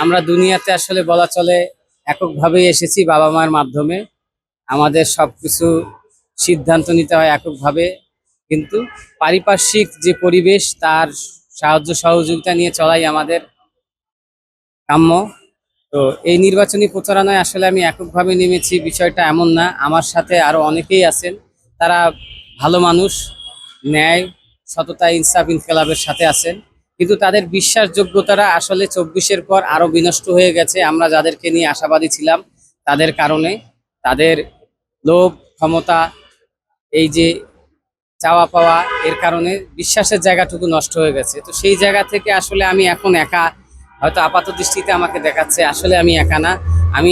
আমরা দুনিয়াতে আসলে বলা চলে এককভাবেই এসেছি বাবা মায়ের মাধ্যমে। আমাদের সবকিছু সিদ্ধান্ত নিতে হয় এককভাবে, কিন্তু পারিপার্শ্বিক যে পরিবেশ তার সাহায্য সহযোগিতা নিয়ে চলাই আমাদের কাম্য। তো এই নির্বাচনী প্রচারণায় আসলে আমি এককভাবে নেমেছি বিষয়টা এমন না, আমার সাথে আরো অনেকেই আছেন। তারা ভালো মানুষ, ন্যায়, সততা, ইনসাফ ইনকেলাবের সাথে আছেন, কিন্তু তাদের বিশ্বাসযোগ্যতাটা আসলে 24-এর পর আরো বিনষ্ট হয়ে গেছে। আমরা যাদেরকে নিয়ে আশাবাদী ছিলাম তাদের কারণে, তাদের লোভ, ক্ষমতা, এই যে চাওয়া পাওয়া, এর কারণে বিশ্বাসের জায়গাটুকু নষ্ট হয়ে গেছে। তো সেই জায়গা থেকে আসলে আমি এখন একা, হয়তো আপাত দৃষ্টিতে আমাকে দেখাচ্ছে, আসলে আমি একা না। আমি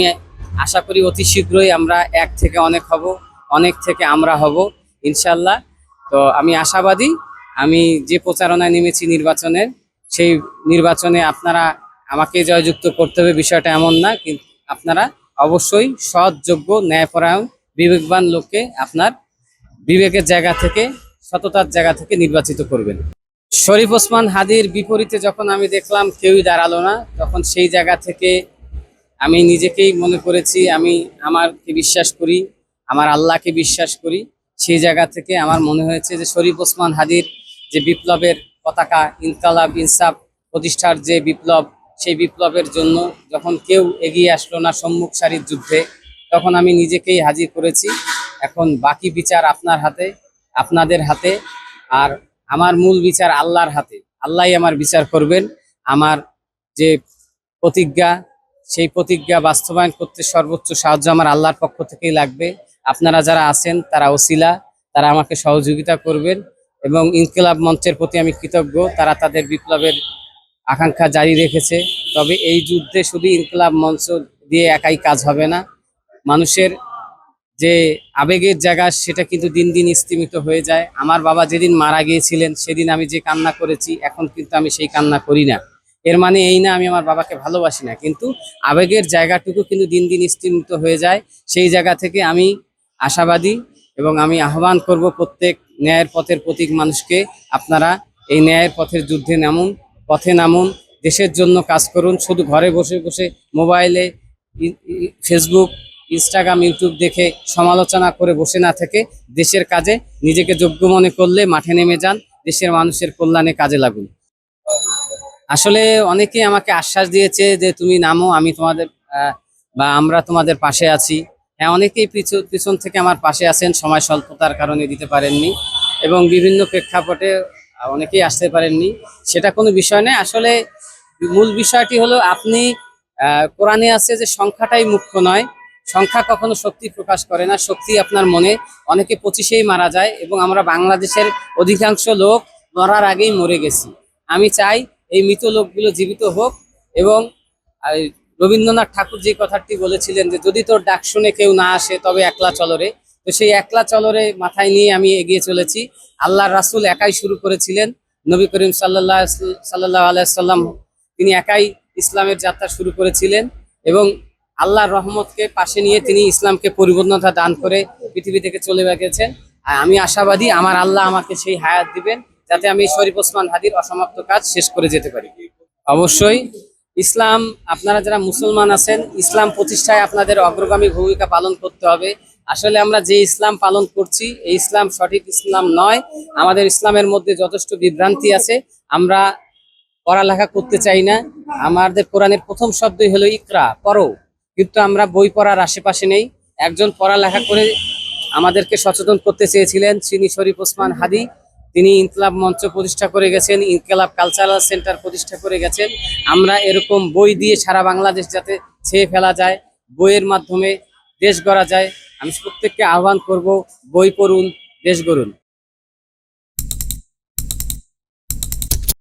আশা করি অতি শীঘ্রই আমরা এক থেকে অনেক হব, অনেক থেকে আমরা হব ইনশাল্লাহ। তো আমি আশাবাদী। আমি যে প্রচারণায় নেমেছি নির্বাচনের, সেই নির্বাচনে আপনারা আমাকে জয়যুক্ত করতে হবে বিষয়টা এমন না, কিন্তু আপনারা অবশ্যই সৎ, যোগ্য, ন্যায়পরায়ণ, বিবেকবান লোককে আপনার বিবেকের জায়গা থেকে, সততার জায়গা থেকে নির্বাচিত করবেন। শরীফ ওসমান হাদির বিপরীতে যখন আমি দেখলাম কেউই দাঁড়ালো না, তখন সেই জায়গা থেকে আমি নিজেকেই মনে করেছি আমি আমাকে বিশ্বাস করি, আমার আল্লাহকে বিশ্বাস করি। সেই জায়গা থেকে আমার মনে হয়েছে যে শরীফ ওসমান হাদির যে বিপ্লবের পতাকা, ইনকালাব ইনসাফ প্রতিষ্ঠার যে বিপ্লব, সেই বিপ্লবের জন্য যখন কেউ এগিয়ে আসলো না সম্মুখ সারির যুদ্ধে, তখন আমি নিজেকেই হাজির করেছি। এখন বাকি বিচার আপনার হাতে, আপনাদের হাতে। আর আমার মূল বিচার আল্লাহর হাতে। আল্লাহই আমার বিচার করবেন। আমার যে প্রতিজ্ঞা, সেই প্রতিজ্ঞা বাস্তবায়ন করতে সর্বোচ্চ সাহায্য আমার আল্লাহর পক্ষ থেকেই লাগবে। আপনারা যারা আছেন তারা ওসিলা, তারা আমাকে সহযোগিতা করবেন। এবং ইনকিলাব মঞ্চের প্রতি আমি কৃতজ্ঞ, তারা তাদের বিপ্লবের আকাঙ্ক্ষা জারি রেখেছে। তবে এই যুদ্ধে শুধু ইনকিলাব মঞ্চ দিয়ে একাই কাজ হবে না। মানুষের যে আবেগের জায়গা, সেটা কিন্তু দিন দিন স্তিমিত হয়ে যায়। আমার বাবা যেদিন মারা গিয়েছিলেন সেদিন আমি যে কান্না করেছি, এখন কিন্তু আমি সেই কান্না করি না। এর মানে এই না আমি আমার বাবাকে ভালোবাসি না, কিন্তু আবেগের জায়গাটুকু কিন্তু দিন দিন স্তিমিত হয়ে যায়। সেই জায়গা থেকে আমি আশাবাদী, এবং আমি আহ্বান করব প্রত্যেক ন্যায়ের পথের প্রতীক মানুষকে, আপনারা এই ন্যায়ের পথের যুদ্ধে নামুন, পথে নামুন, দেশের জন্য কাজ করুন। শুধু ঘরে বসে বসে মোবাইলে, ফেসবুক, ইনস্টাগ্রাম, ইউটিউব দেখে সমালোচনা করে বসে না থেকে দেশের কাজে নিজেকে যোগ্য মনে করলে মাঠে নেমে যান, দেশের মানুষের কল্যাণে কাজে লাগুন। আসলে অনেকেই আমাকে আশ্বাস দিয়েছে যে তুমি নামো, আমি তোমাদের বা আমরা তোমাদের পাশে আছি। হ্যাঁ, অনেকেই পিছন থেকে আমার পাশে আছেন, সময় স্বল্পতার কারণে দিতে পারেননি, এবং বিভিন্ন প্রেক্ষাপটে অনেকেই আসতে পারেননি। সেটা কোনো বিষয় নয়। আসলে মূল বিষয়টি হলো, আপনি কোরআনে আছে যে সংখ্যাটাই মুখ্য নয়, সংখ্যা কখনো শক্তি প্রকাশ করে না, শক্তি আপনার মনে। অনেকে 25-এই মারা যায়, এবং আমরা বাংলাদেশের অধিকাংশ লোক মরার আগেই মরে গেছি। আমি চাই এই মৃত লোকগুলো জীবিত হোক। এবং রবীন্দ্রনাথ ঠাকুর যে কথাটি বলেছিলেন যে যদি তোর ডাক শুনে কেউ না আসে তবে একলা চলরে, তো সেই একলা চলরে মাথায় নিয়ে আমি এগিয়ে চলেছি। আল্লাহর রাসূল একাই শুরু করেছিলেন, নবী করিম সাল্লাল্লাহু আলাইহি সাল্লাম তিনি একাই ইসলামের যাত্রা শুরু করেছিলেন, এবং আল্লাহর রহমতকে পাশে নিয়ে তিনি ইসলামকে পরিপূর্ণতা দান করে পৃথিবী থেকে চলে গেছেন। আর আমি আশাবাদী আমার আল্লাহ আমাকে সেই হায়াত দিবেন, যাতে আমি শরীফ ওসমান হাদির অসমাপ্ত কাজ শেষ করে যেতে পারি। অবশ্যই ইসলাম, আপনারা যারা মুসলমান আছেন, ইসলাম প্রতিষ্ঠায় আপনাদের অগ্রগামী ভূমিকা পালন করতে হবে। আসলে আমরা যে ইসলাম পালন করছি, এই ইসলাম সঠিক ইসলাম নয়। আমাদের ইসলামের মধ্যে যথেষ্ট বিভ্রান্তি আছে। আমরা পড়ালেখা করতে চাই না। আমাদের কোরআনের প্রথম শব্দই হলো ইকরা, পড়ো, কিন্তু আমরা বই পড়ার আশেপাশে নেই। একজন পড়ালেখা করে আমাদেরকে সচেতন করতে চেয়েছিলেন, তিনি শরীফ ওসমান হাদি। তিনি ইনকিলাব মঞ্চ প্রতিষ্ঠা করে গেছেন, ইনকিলাব কালচারাল সেন্টার প্রতিষ্ঠা করে গেছেন। আমরা এরকম বই দিয়ে সারা বাংলাদেশ যাতে ছেয়ে ফেলা যায়, বইয়ের মাধ্যমে দেশ গড়া যায়। আমি প্রত্যেককে আহ্বান করব, বই পড়ুন, দেশ গড়ুন।